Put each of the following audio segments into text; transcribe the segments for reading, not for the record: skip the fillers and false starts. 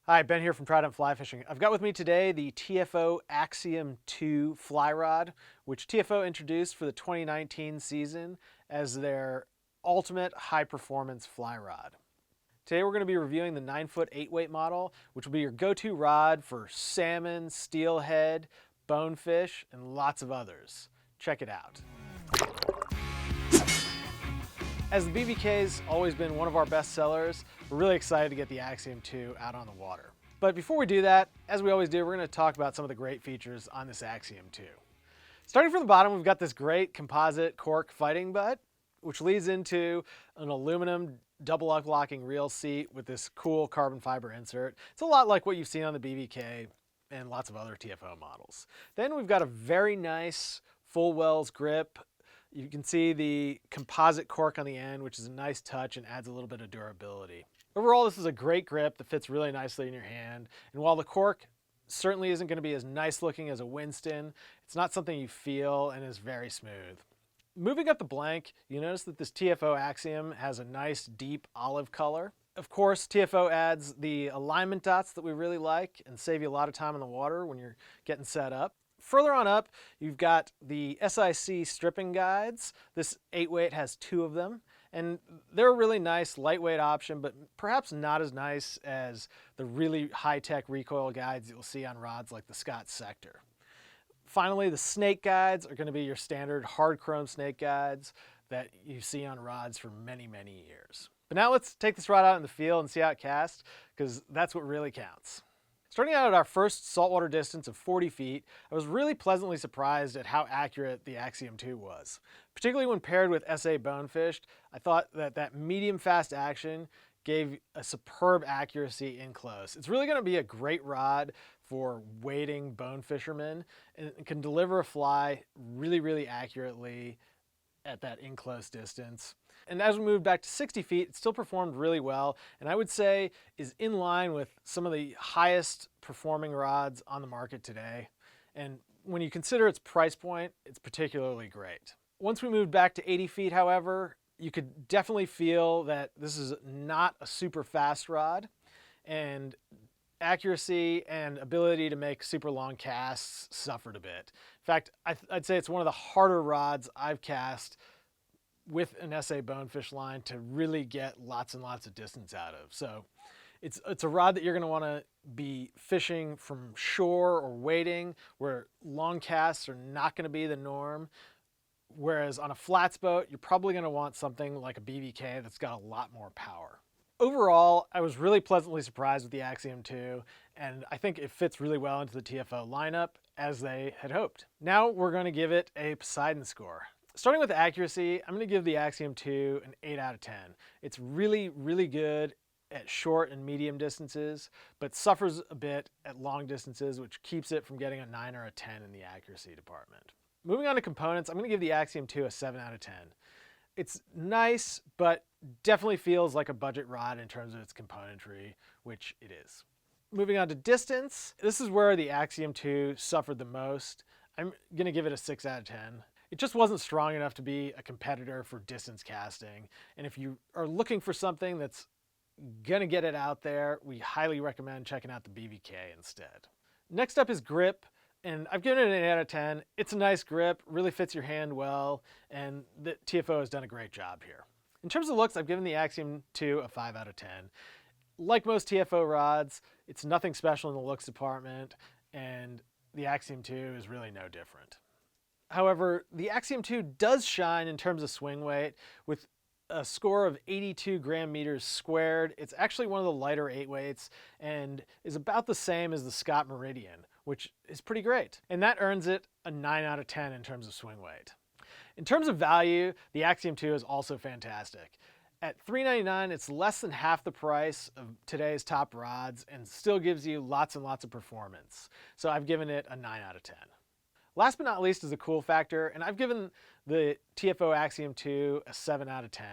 Hi, Ben here from Trident Fly Fishing. I've got with me today the TFO Axiom II fly rod, which TFO introduced for the 2019 season as their ultimate high-performance fly rod. Today we're going to be reviewing the 9-foot 8-weight model, which will be your go-to rod for salmon, steelhead, bonefish, and lots of others. Check it out. As the BBK's always been one of our best sellers, we're really excited to get the Axiom II out on the water. But before we do that, as we always do, we're going to talk about some of the great features on this Axiom II. Starting from the bottom, we've got this great composite cork fighting butt, which leads into an aluminum double up-locking reel seat with this cool carbon fiber insert. It's a lot like what you've seen on the BBK and lots of other TFO models. Then we've got a very nice full wells grip. You can see the composite cork on the end, which is a nice touch and adds a little bit of durability. Overall, this is a great grip that fits really nicely in your hand. And while the cork certainly isn't going to be as nice looking as a Winston, it's not something you feel and is very smooth. Moving up the blank, you notice that this TFO Axiom has a nice deep olive color. Of course, TFO adds the alignment dots that we really like and save you a lot of time on the water when you're getting set up. Further on up, you've got the SIC stripping guides. This 8-weight has 2 of them, and they're a really nice lightweight option, but perhaps not as nice as the really high-tech recoil guides you'll see on rods like the Scott Sector. Finally, the snake guides are going to be your standard hard chrome snake guides that you see on rods for many, many years. But now let's take this rod out in the field and see how it casts, because that's what really counts. Starting out at our first saltwater distance of 40 feet, I was really pleasantly surprised at how accurate the Axiom II was. Particularly when paired with SA Bonefished, I thought that medium fast action gave a superb accuracy in close. It's really going to be a great rod for wading bone fishermen and can deliver a fly really, really accurately at that in close distance. And as we moved back to 60 feet, it still performed really well, and I would say is in line with some of the highest performing rods on the market today. And when you consider its price point, it's particularly great. Once we moved back to 80 feet, however, you could definitely feel that this is not a super fast rod, and accuracy and ability to make super long casts suffered a bit. In fact, I'd say it's one of the harder rods I've cast with an SA bonefish line to really get lots and lots of distance out of. So it's a rod that you're going to want to be fishing from shore or wading, where long casts are not going to be the norm. Whereas on a flats boat, you're probably going to want something like a BBK that's got a lot more power. Overall, I was really pleasantly surprised with the Axiom II, and I think it fits really well into the TFO lineup as they had hoped. Now we're going to give it a Poseidon score. Starting with accuracy, I'm going to give the Axiom II an 8 out of 10. It's really, really good at short and medium distances, but suffers a bit at long distances, which keeps it from getting a 9 or a 10 in the accuracy department. Moving on to components, I'm going to give the Axiom II a 7 out of 10. It's nice, but definitely feels like a budget rod in terms of its componentry, which it is. Moving on to distance, this is where the Axiom II suffered the most. I'm going to give it a 6 out of 10. It just wasn't strong enough to be a competitor for distance casting. And if you are looking for something that's going to get it out there, we highly recommend checking out the BBK instead. Next up is grip. And I've given it an 8 out of 10. It's a nice grip, really fits your hand well, and the TFO has done a great job here. In terms of looks, I've given the Axiom II a 5 out of 10. Like most TFO rods, it's nothing special in the looks department, and the Axiom II is really no different. However, the Axiom II does shine in terms of swing weight. With a score of 82 gram meters squared, it's actually one of the lighter 8-weights and is about the same as the Scott Meridian, which is pretty great. And that earns it a 9 out of 10 in terms of swing weight. In terms of value, the Axiom II is also fantastic. At $3.99, it's less than half the price of today's top rods and still gives you lots and lots of performance. So I've given it a 9 out of 10. Last but not least is the cool factor, and I've given the TFO Axiom II a 7 out of 10.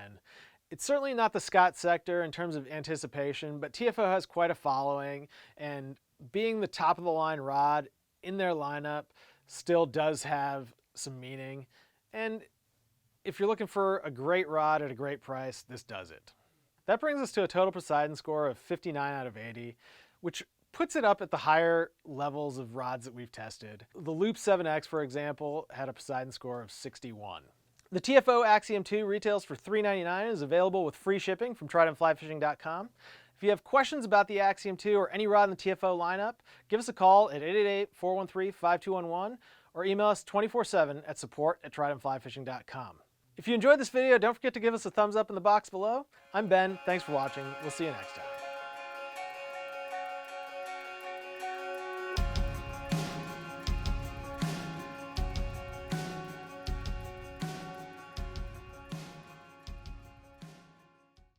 It's certainly not the Scott Sector in terms of anticipation, but TFO has quite a following, and being the top of the line rod in their lineup still does have some meaning. And if you're looking for a great rod at a great price, this does it. That brings us to a total Poseidon score of 59 out of 80. which puts it up at the higher levels of rods that we've tested. The Loop 7X, for example, had a Poseidon score of 61. The TFO Axiom II retails for $3.99 and is available with free shipping from TridentFlyFishing.com. If you have questions about the Axiom II or any rod in the TFO lineup, give us a call at 888-413-5211 or email us 24/7 at support@TridentFlyFishing.com. If you enjoyed this video, don't forget to give us a thumbs up in the box below. I'm Ben, thanks for watching. We'll see you next time.